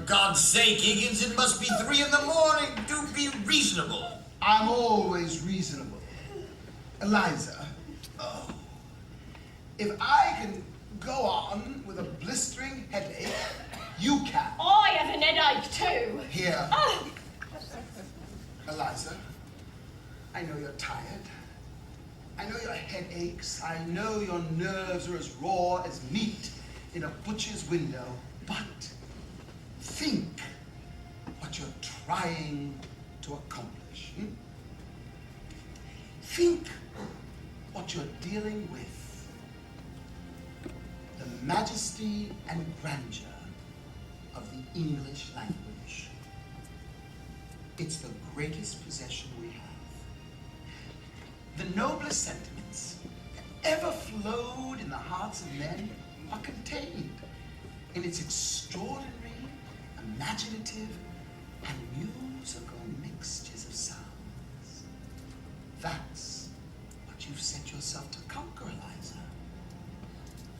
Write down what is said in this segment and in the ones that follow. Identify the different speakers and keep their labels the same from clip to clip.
Speaker 1: God's sake, Higgins, it must be 3 in the morning. Do be reasonable.
Speaker 2: I'm always reasonable. Eliza, if I can go on with a blistering headache, you can.
Speaker 3: I have an headache too.
Speaker 2: Here. Eliza, I know you're tired. I know your head aches. I know your nerves are as raw as meat in a butcher's window. But think what you're trying to accomplish. Think what you're dealing with. The majesty and grandeur of the English language. It's the greatest possession we have. The noblest sentiments that ever flowed in the hearts of men are contained in its extraordinary, imaginative, and musical mixtures of sounds. That's what you've set yourself to conquer, Eliza.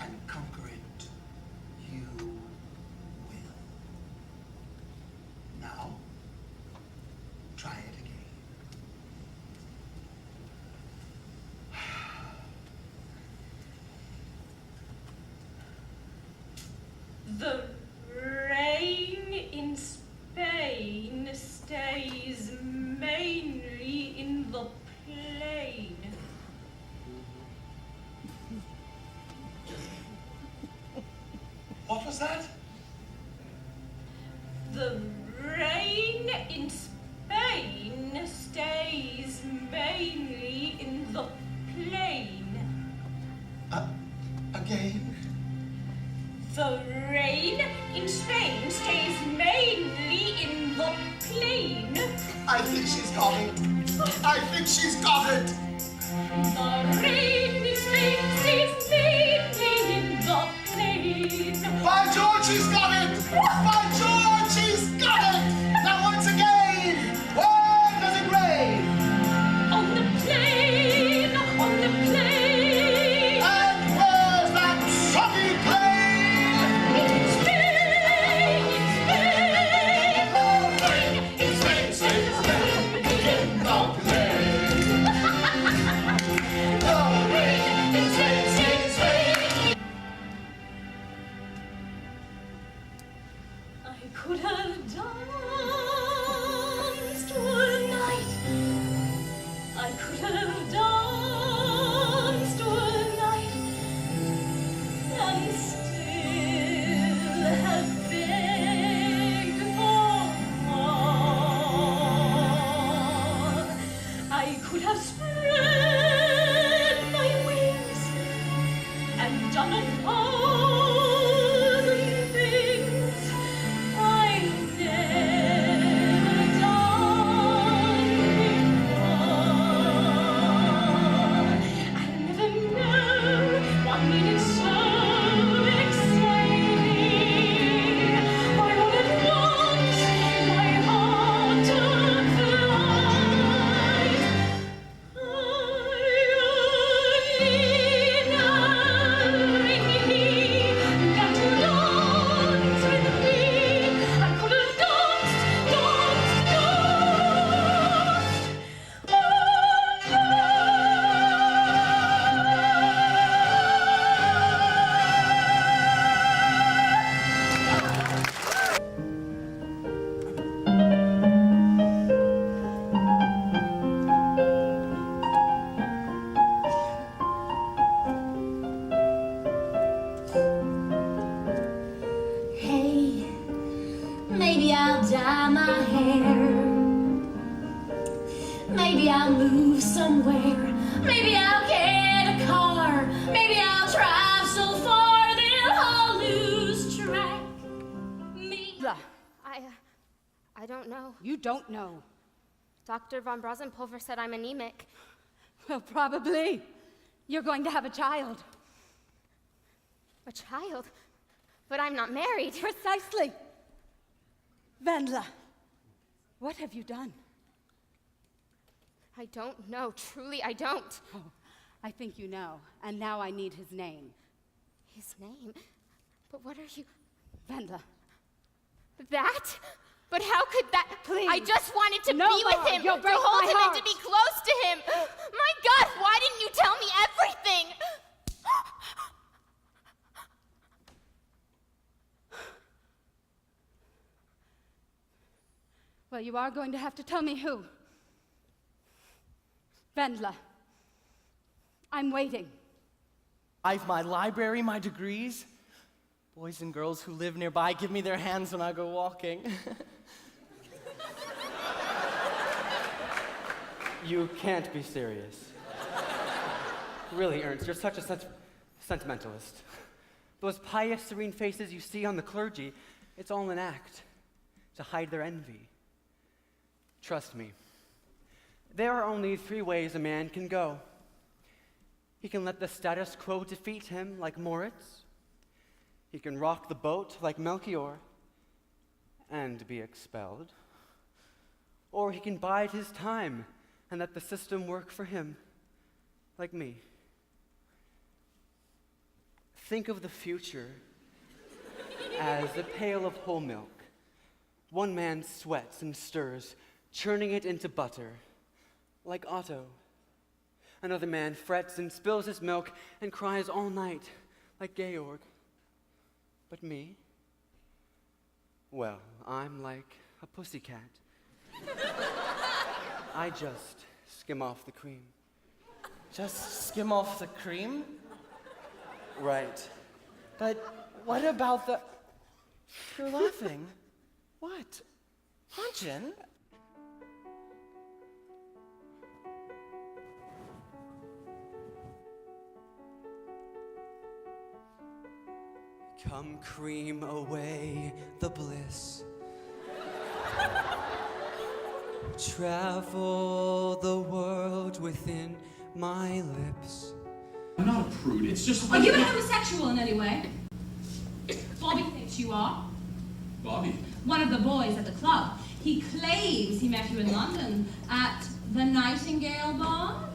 Speaker 2: And conquer it you will. Now, try it again.
Speaker 3: The rain in Spain stays mainly in the plain.
Speaker 2: What was that?
Speaker 3: The rain in Spain stays mainly in the plain.
Speaker 2: Again?
Speaker 3: The rain in Spain stays mainly in the plain.
Speaker 2: I think she's got it. I think she's got it.
Speaker 3: The rain in Spain stays mainly in the plain.
Speaker 2: By George, she's got it. By George, she's got it. Now once again, where does it rain?
Speaker 3: On the plain, on the plain.
Speaker 2: And where's that soggy plain?
Speaker 3: In Spain, in Spain.
Speaker 2: In Spain, Spain, Spain, in the plain. The rain in Spain, Spain, Spain.
Speaker 3: I could have danced all night. I could have danced all night and still have begged for more. I could have spread my wings and done a thousand things I've never done before. I never know what made it so exciting. Why all at once my heart took flight.
Speaker 4: Hey, maybe I'll dye my hair. Maybe I'll move somewhere. Maybe I'll get a car. Maybe I'll drive so far that I'll lose track. Me.
Speaker 5: I don't know.
Speaker 6: You don't know.
Speaker 5: Dr. von Brazenpulver said I'm anemic.
Speaker 6: Well, probably. You're going to have a child.
Speaker 5: A child? But I'm not married.
Speaker 6: Precisely. Wendla, what have you done?
Speaker 5: I don't know. Truly, I don't.
Speaker 6: Oh, I think you know, and now I need his name.
Speaker 5: His name? But what are you...
Speaker 6: Wendla,
Speaker 5: That? But how could that?
Speaker 6: Please.
Speaker 5: I just wanted to
Speaker 6: No
Speaker 5: be with
Speaker 6: more.
Speaker 5: him,
Speaker 6: You'll
Speaker 5: to
Speaker 6: break
Speaker 5: hold
Speaker 6: my
Speaker 5: him
Speaker 6: heart.
Speaker 5: and to be close to him. My God, why didn't you tell me everything?
Speaker 6: Well, you are going to have to tell me who. Vendla. I'm waiting.
Speaker 7: I've my library, my degrees. Boys and girls who live nearby give me their hands when I go walking.
Speaker 8: You can't be serious. Really, Ernst, you're such a sentimentalist. Those pious, serene faces you see on the clergy, it's all an act to hide their envy. Trust me, there are only 3 ways a man can go. He can let the status quo defeat him like Moritz. He can rock the boat like Melchior and be expelled. Or he can bide his time and let the system work for him, like me. Think of the future as a pail of whole milk. One man sweats and stirs, churning it into butter, like Otto. Another man frets and spills his milk and cries all night, like Georg. But me? Well, I'm like a pussycat. I just skim off the cream.
Speaker 7: Just skim off the cream?
Speaker 8: Right.
Speaker 7: But what about the... You're laughing. What? Hanchen?
Speaker 8: Come cream away the bliss. Travel the world within my lips.
Speaker 9: I'm not a prude, it's just...
Speaker 3: Are you a homosexual in any way? Bobby thinks you are.
Speaker 9: Bobby.
Speaker 3: One of the boys at the club. He claims he met you in London at the Nightingale Bar.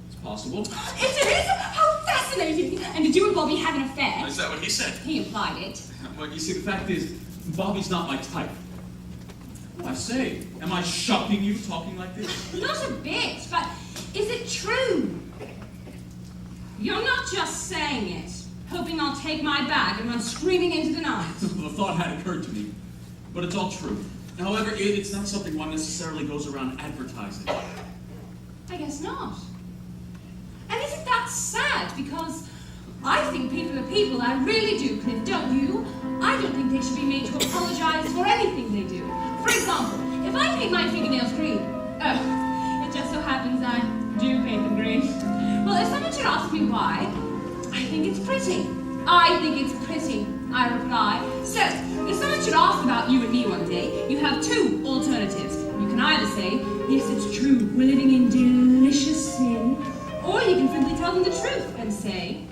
Speaker 9: It's possible.
Speaker 3: It is? How fascinating! And did you and Bobby have an affair?
Speaker 9: Is that what he said?
Speaker 3: He implied it.
Speaker 9: Well, you see, the fact is, Bobby's not my type. Oh, I say, am I shocking you talking like this?
Speaker 3: Not a bit, but is it true? You're not just saying it, hoping I'll take my bag and run screaming into the night.
Speaker 9: The thought had occurred to me, but it's all true. However, it's not something one necessarily goes around advertising.
Speaker 3: I guess not. And isn't that sad? Because I think people are people, I really do, Cliff, don't you? I don't think they should be made to apologize for anything they do. For example, if I paint my fingernails green, it just so happens I do paint them green. Well, if someone should ask me why, I think it's pretty. I think it's pretty, I reply. So, if someone should ask about you and me one day, you have 2 alternatives. You can either say, yes, it's true, we're living in delicious sin, or you can simply tell them the truth and say,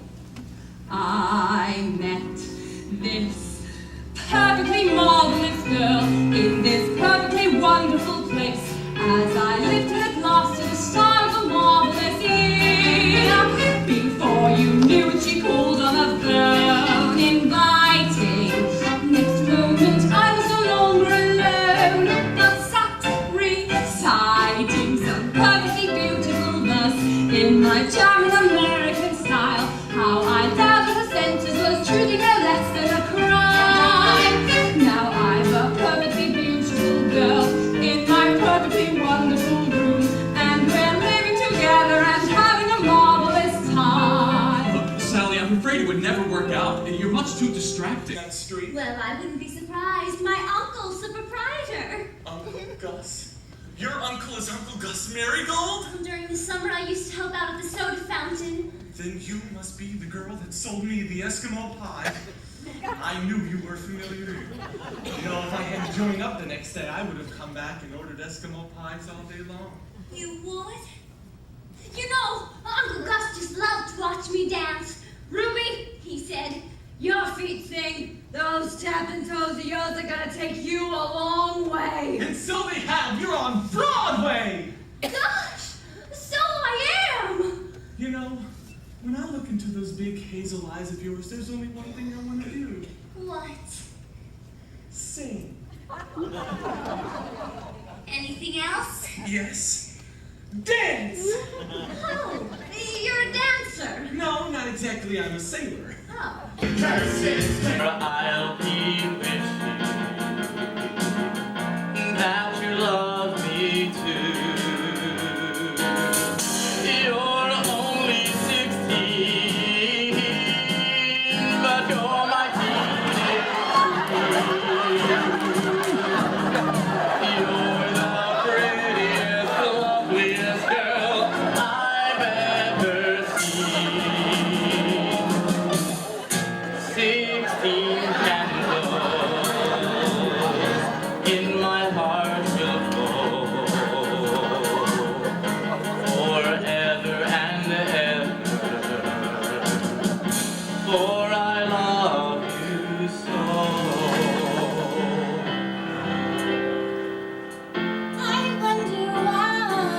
Speaker 3: I met this perfectly marvelous girl in this perfectly wonderful place as I lifted at last to the start of a marvelous inn. Before you knew it, she called on a phone, inviting. Next moment, I was no longer alone, but sat reciting some perfectly beautiful verse in my charming American style. How I doubt that her sentence was truly no less than a crime. Now I'm a perfectly beautiful girl in my perfectly wonderful room, and we're living together and having a marvelous time.
Speaker 9: Look, Sally, I'm afraid it would never work out. You're much too distracting. That street.
Speaker 4: Well, I wouldn't be surprised. My uncle's the proprietor.
Speaker 10: Uncle Gus? Your uncle is Uncle Gus Marigold?
Speaker 4: During the summer, I used to help out at the soda fountain.
Speaker 10: Then you must be the girl that sold me the Eskimo pie. I knew you were familiar. You know, if I hadn't joined up the next day, I would have come back and ordered Eskimo pies all day long.
Speaker 4: You would? You know, Uncle Gus just loved to watch me dance. Ruby, he said, your feet sing. Those tapping toes of yours are gonna take you a long way.
Speaker 10: And so they have. You're on Broadway!
Speaker 4: Gosh, so I am.
Speaker 10: You know, when I look into those big hazel eyes of yours, there's only one thing I want to do.
Speaker 4: What?
Speaker 10: Sing.
Speaker 4: Anything else?
Speaker 10: Yes. Dance!
Speaker 4: Oh, you're a dancer.
Speaker 10: No, not exactly. I'm a sailor.
Speaker 4: Oh.
Speaker 11: I'll be wishing that you love me too. You're only 16, but you're my teenage queen. You're the prettiest, loveliest girl I've ever seen. 16 candles in my heart will glow forever and ever, for I love you so.
Speaker 4: I wonder why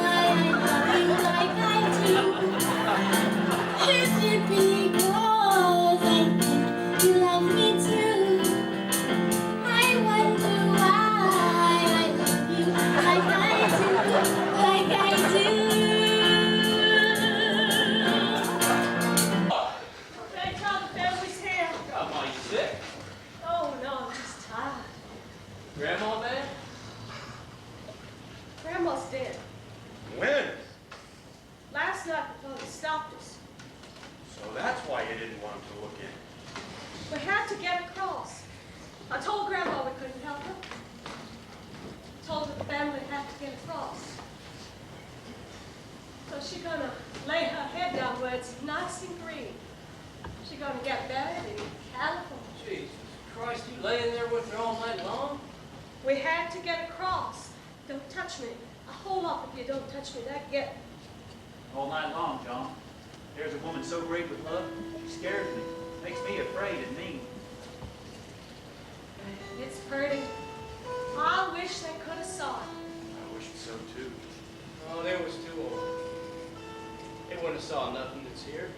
Speaker 4: I love you like I do. Is it because I think you love me too? I wonder why I love you like I do.
Speaker 12: Hey, Tom, the family's here.
Speaker 11: Grandma, you sick?
Speaker 12: Oh, no, I'm just tired.
Speaker 11: Grandma, man?
Speaker 12: Grandma's dead.
Speaker 10: When?
Speaker 12: Last night the police stopped us.
Speaker 10: So that's why you didn't want him to look in.
Speaker 12: We had to get across. I told Grandma we couldn't help her. Told her the family had to get across. So she's gonna lay her head down where it's nice and green. She's gonna get buried in California.
Speaker 11: Jesus Christ, you laying there with her all night long?
Speaker 12: We had to get across. Don't touch me. I'll hold up if you don't touch me. That get me.
Speaker 9: All night long, John. There's a woman so great with love, she scares me. Makes me afraid and mean.
Speaker 12: It's pretty. I wish they could have saw it.
Speaker 10: I wish so too.
Speaker 11: Oh, they was too old. They wouldn't have saw nothing that's here.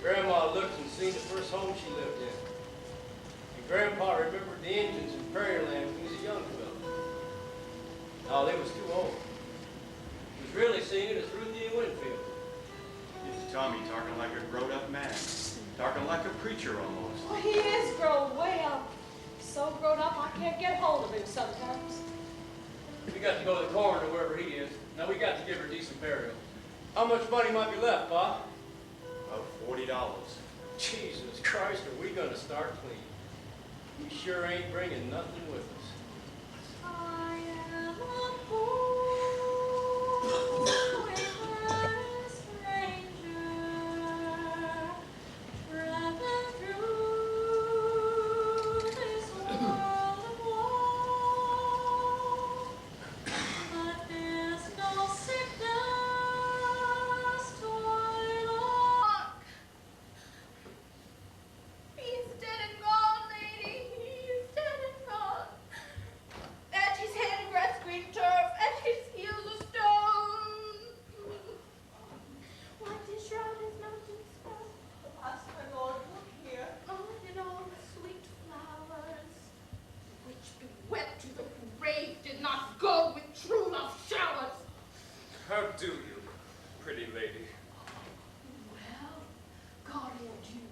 Speaker 11: Grandma looked and seen the first home she lived in. And Grandpa remembered the Indians in Prairie Land when he was a young fellow. Oh, they was too old. He was really seeing it as Ruthie and Winfield.
Speaker 10: It's Tommy talking like a grown-up man. Talking like a preacher almost.
Speaker 12: Well, he is grown way up. So grown up I can't get hold of him sometimes.
Speaker 11: We got to go to the coroner wherever he is. Now we got to give her decent burial. How much money might be left, Pa?
Speaker 10: About $40.
Speaker 11: Jesus Christ, are we gonna start clean? We sure ain't bringing nothing with us.
Speaker 12: I am a fool with a stranger, traveling through this world of woe. But there's no sickness, toil, or
Speaker 5: He's dead and gone, lady. He's dead and gone. And his head grass green turf, and his heels a stone. What his shroud his mountains snow. Alas, my lord, look here. Oh, in all the sweet flowers, which bewed to the grave, did not go with true love showers.
Speaker 11: How do you, pretty lady?
Speaker 5: Well, God warned you.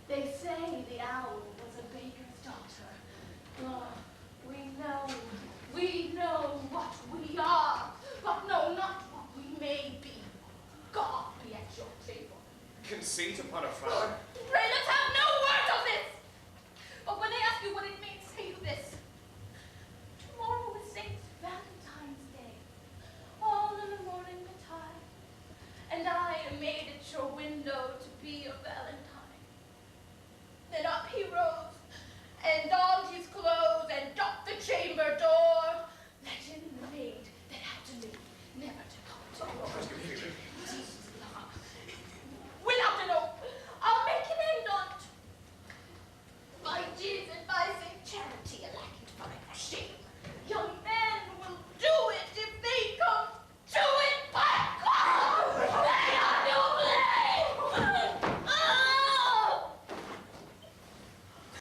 Speaker 5: They say the owl was a baker's daughter. We know what we are, but know not what we may be. God be at your table.
Speaker 10: Conceit upon a father?
Speaker 5: Pray let's have no word of this! But when they ask you what it means, say you this. Tomorrow is Saint Valentine's Day, all in the morning betide, and I am made at your window to be a valentine. Then up he rose, and all